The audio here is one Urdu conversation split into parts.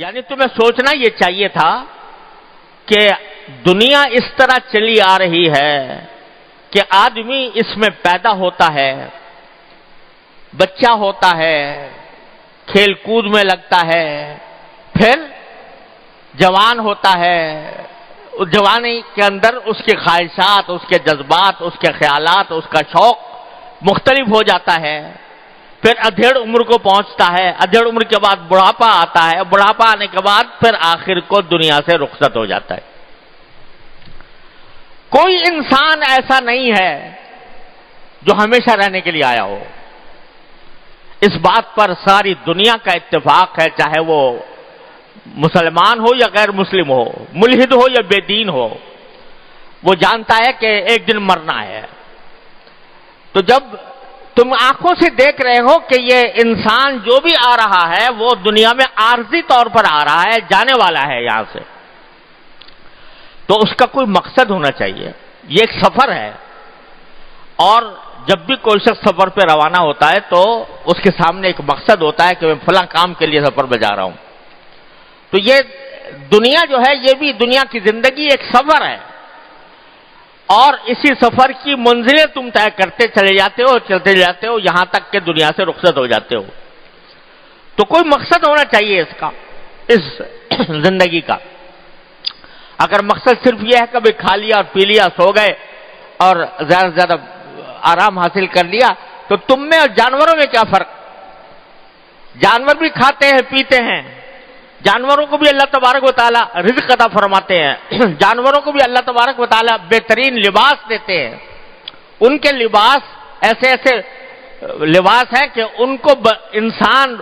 یعنی تمہیں سوچنا یہ چاہیے تھا کہ دنیا اس طرح چلی آ رہی ہے کہ آدمی اس میں پیدا ہوتا ہے، بچہ ہوتا ہے، کھیل کود میں لگتا ہے، پھر جوان ہوتا ہے، جوانی کے اندر اس کی خواہشات، اس کے جذبات، اس کے خیالات، اس کا شوق مختلف ہو جاتا ہے، پھر ادھیڑ عمر کو پہنچتا ہے، ادھیڑ عمر کے بعد بڑھاپا آتا ہے، بڑھاپا آنے کے بعد پھر آخر کو دنیا سے رخصت ہو جاتا ہے۔ کوئی انسان ایسا نہیں ہے جو ہمیشہ رہنے کے لیے آیا ہو۔ اس بات پر ساری دنیا کا اتفاق ہے، چاہے وہ مسلمان ہو یا غیر مسلم ہو، ملحد ہو یا بے دین ہو، وہ جانتا ہے کہ ایک دن مرنا ہے۔ تو جب تم آنکھوں سے دیکھ رہے ہو کہ یہ انسان جو بھی آ رہا ہے وہ دنیا میں عارضی طور پر آ رہا ہے، جانے والا ہے یہاں سے، تو اس کا کوئی مقصد ہونا چاہیے۔ یہ ایک سفر ہے، اور جب بھی کوئی شخص سفر پہ روانہ ہوتا ہے تو اس کے سامنے ایک مقصد ہوتا ہے کہ میں فلاں کام کے لیے سفر پہ جا رہا ہوں۔ تو یہ دنیا جو ہے، یہ بھی دنیا کی زندگی ایک سفر ہے، اور اسی سفر کی منزلیں تم طے کرتے چلے جاتے ہو، چلتے جاتے ہو، یہاں تک کہ دنیا سے رخصت ہو جاتے ہو۔ تو کوئی مقصد ہونا چاہیے اس کا، اس زندگی کا۔ اگر مقصد صرف یہ ہے کبھی کھا لیا اور پی لیا، سو گئے اور زیادہ سے زیادہ آرام حاصل کر لیا، تو تم میں اور جانوروں میں کیا فرق؟ جانور بھی کھاتے ہیں، پیتے ہیں، جانوروں کو بھی اللہ تبارک و تعالیٰ رزق عطا فرماتے ہیں، جانوروں کو بھی اللہ تبارک و تعالیٰ بہترین لباس دیتے ہیں۔ ان کے لباس ایسے ایسے لباس ہیں کہ ان کو انسان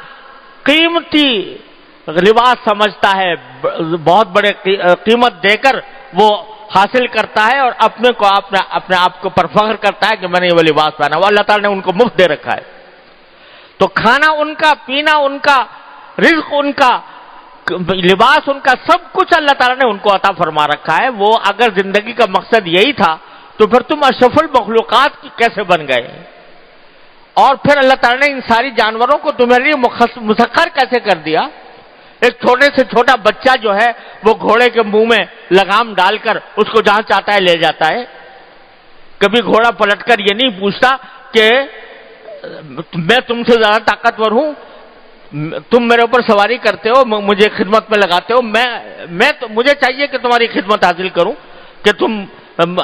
قیمتی لباس سمجھتا ہے، بہت بڑے قیمت دے کر وہ حاصل کرتا ہے، اور اپنے آپ کو پر فخر کرتا ہے کہ میں نے یہ وہ لباس پہنا، وہ اللہ تعالیٰ نے ان کو مفت دے رکھا ہے۔ تو کھانا ان کا، پینا ان کا، رزق ان کا، لباس ان کا، سب کچھ اللہ تعالیٰ نے ان کو عطا فرما رکھا ہے۔ وہ اگر زندگی کا مقصد یہی تھا تو پھر تم اشرف المخلوقات کیسے بن گئے؟ اور پھر اللہ تعالیٰ نے ان ساری جانوروں کو تمہارے لیے مسخر کیسے کر دیا؟ ایک چھوٹے سے چھوٹا بچہ جو ہے وہ گھوڑے کے منہ میں لگام ڈال کر اس کو جہاں چاہتا ہے لے جاتا ہے۔ کبھی گھوڑا پلٹ کر یہ نہیں پوچھتا کہ میں تم سے زیادہ طاقتور ہوں، تم میرے اوپر سواری کرتے ہو، مجھے خدمت میں لگاتے ہو، مجھے چاہیے کہ تمہاری خدمت حاصل کروں، کہ تم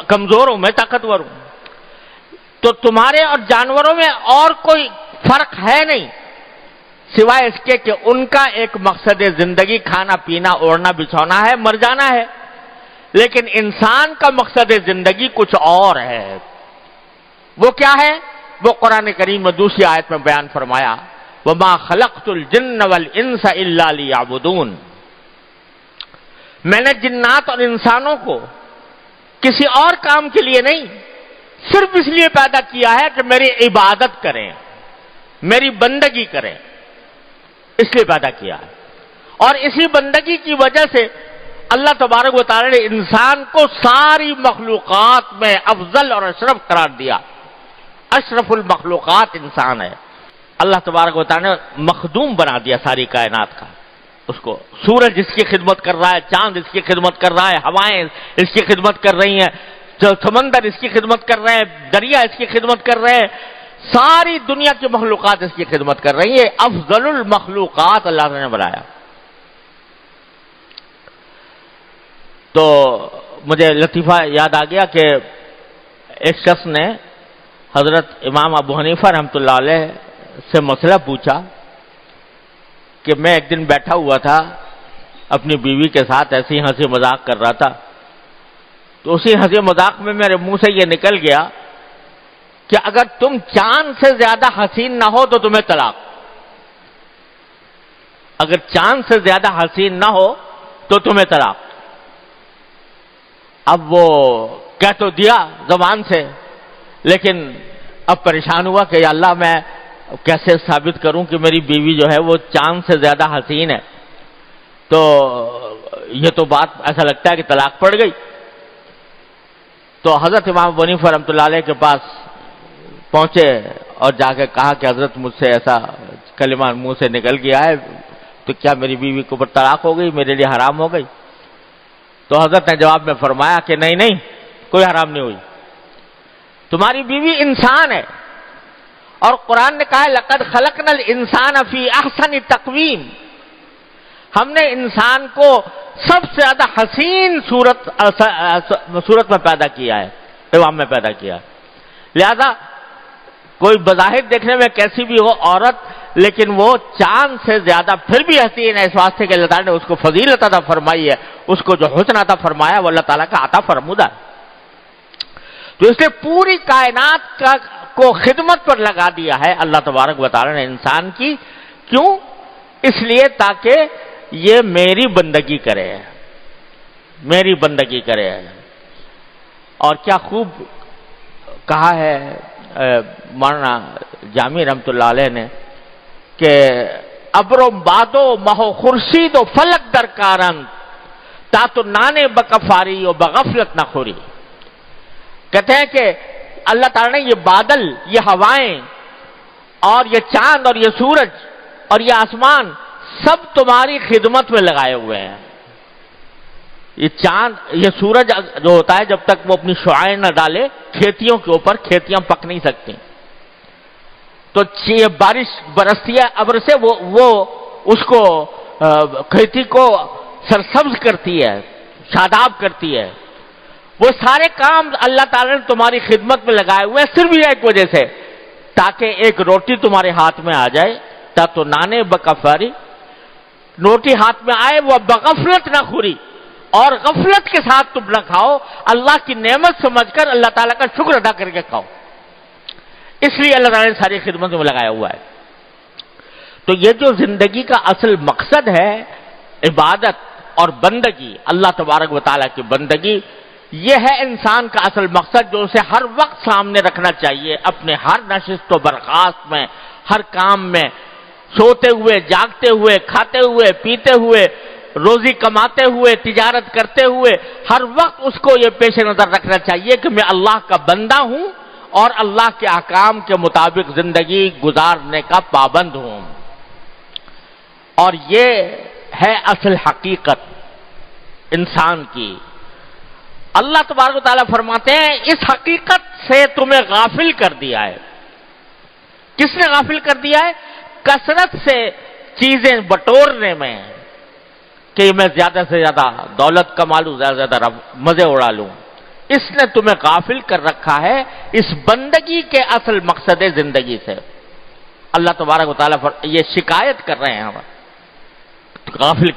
کمزور ہو، میں طاقتور ہوں۔ تو تمہارے اور جانوروں میں اور کوئی فرق ہے نہیں، سوائے اس کے کہ ان کا ایک مقصد زندگی کھانا پینا اوڑھنا بچھونا ہے، مر جانا ہے، لیکن انسان کا مقصد زندگی کچھ اور ہے۔ وہ کیا ہے؟ وہ قرآن کریم میں دوسری آیت میں بیان فرمایا، وَمَا خَلَقْتُ الْجِنَّ وَالْإِنسَ إِلَّا لِيَعْبُدُونَ۔ میں نے جنات اور انسانوں کو کسی اور کام کے لیے نہیں، صرف اس لیے پیدا کیا ہے کہ میری عبادت کریں، میری بندگی کریں، اس لیے پیدا کیا ہے۔ اور اسی بندگی کی وجہ سے اللہ تبارک و تعالی نے انسان کو ساری مخلوقات میں افضل اور اشرف قرار دیا۔ اشرف المخلوقات انسان ہے۔ اللہ تبارک و تعالی نے مخدوم بنا دیا ساری کائنات کا، اس کو۔ سورج اس کی خدمت کر رہا ہے، چاند اس کی خدمت کر رہا ہے، ہوائیں اس کی خدمت کر رہی ہیں، سمندر اس کی خدمت کر رہے ہیں، دریا اس کی خدمت کر رہے ہیں، ساری دنیا کی مخلوقات اس کی خدمت کر رہی ہیں۔ افضل المخلوقات اللہ نے بنایا۔ تو مجھے لطیفہ یاد آ گیا کہ ایک شخص نے حضرت امام ابو حنیفہ رحمۃ اللہ علیہ سے مسئلہ پوچھا کہ میں ایک دن بیٹھا ہوا تھا اپنی بیوی کے ساتھ، ایسے ہی ہنسی مذاق کر رہا تھا، تو اسی ہنسی مذاق میں میرے منہ سے یہ نکل گیا کہ اگر تم چاند سے زیادہ حسین نہ ہو تو تمہیں طلاق۔ اگر چاند سے زیادہ حسین نہ ہو تو تمہیں طلاق۔ اب وہ کہہ تو دیا زبان سے، لیکن اب پریشان ہوا کہ یا اللہ میں کیسے ثابت کروں کہ میری بیوی جو ہے وہ چاند سے زیادہ حسین ہے؟ تو یہ تو بات ایسا لگتا ہے کہ طلاق پڑ گئی۔ تو حضرت امام ابو حنیفہ رحمۃ اللہ علیہ کے پاس پہنچے اور جا کے کہا کہ حضرت مجھ سے ایسا کلمہ منہ سے نکل گیا ہے، تو کیا میری بیوی کے اوپر طلاق ہو گئی، میرے لیے حرام ہو گئی؟ تو حضرت نے جواب میں فرمایا کہ نہیں نہیں، کوئی حرام نہیں ہوئی، تمہاری بیوی انسان ہے، اور قرآن نے کہا ہے لقد خلقنا الانسان فی احسن تقویم، ہم نے انسان کو سب سے زیادہ حسین صورت میں پیدا کیا ہے، قوام میں پیدا کیا ہے۔ لہذا کوئی بظاہر دیکھنے میں کیسی بھی ہو عورت، لیکن وہ چاند سے زیادہ پھر بھی حسین ہے، اس واسطے کہ اللہ تعالیٰ نے اس کو فضیلت عطا فرمائی ہے، اس کو جو حسن عطا فرمایا وہ اللہ تعالیٰ کا عطا فرمودہ ہے۔ تو اس نے پوری کائنات کو خدمت پر لگا دیا ہے اللہ تبارک و تعالیٰ نے انسان کی، کیوں؟ اس لیے تاکہ یہ میری بندگی کرے، میری بندگی کرے۔ اور کیا خوب کہا ہے مولانا جامی رحمت اللہ علیہ نے کہ ابر و بادو مہو خورشید و فلک درکارن تا تو نانے بکفاری و بغفلت نہ خوری۔ کہتے ہیں کہ اللہ تعالیٰ نے یہ بادل، یہ ہوائیں اور یہ چاند اور یہ سورج اور یہ آسمان سب تمہاری خدمت میں لگائے ہوئے ہیں۔ یہ چاند، یہ سورج جو ہوتا ہے جب تک وہ اپنی شعاعیں نہ ڈالے کھیتیوں کے اوپر، کھیتیاں پک نہیں سکتی، تو یہ بارش برستی ہے ابر سے، وہ اس کو کھیتی کو سرسبز کرتی ہے، شاداب کرتی ہے۔ وہ سارے کام اللہ تعالیٰ نے تمہاری خدمت میں لگائے ہوئے ہیں، صرف یہ ایک وجہ سے تاکہ ایک روٹی تمہارے ہاتھ میں آ جائے، تا تو نانے بکفاری، روٹی ہاتھ میں آئے وہ بغفلت نہ خوری، اور غفلت کے ساتھ تم نہ کھاؤ، اللہ کی نعمت سمجھ کر اللہ تعالیٰ کا شکر ادا کر کے کھاؤ۔ اس لیے اللہ تعالیٰ نے ساری خدمت میں لگایا ہوا ہے۔ تو یہ جو زندگی کا اصل مقصد ہے، عبادت اور بندگی، اللہ تبارک و تعالیٰ کی بندگی، یہ ہے انسان کا اصل مقصد جو اسے ہر وقت سامنے رکھنا چاہیے، اپنے ہر نشست و برخاست میں، ہر کام میں، سوتے ہوئے، جاگتے ہوئے، کھاتے ہوئے، پیتے ہوئے، روزی کماتے ہوئے، تجارت کرتے ہوئے، ہر وقت اس کو یہ پیش نظر رکھنا چاہیے کہ میں اللہ کا بندہ ہوں اور اللہ کے احکام کے مطابق زندگی گزارنے کا پابند ہوں۔ اور یہ ہے اصل حقیقت انسان کی۔ اللہ تبارک و تعالیٰ فرماتے ہیں اس حقیقت سے تمہیں غافل کر دیا ہے۔ کس نے غافل کر دیا ہے؟ کثرت سے چیزیں بٹورنے میں، کہ میں زیادہ سے زیادہ دولت کما لوں، زیادہ سے زیادہ مزے اڑا لوں، اس نے تمہیں غافل کر رکھا ہے اس بندگی کے اصل مقصد زندگی سے۔ اللہ تبارک و تعالیٰ یہ شکایت کر رہے ہیں ہم، غافل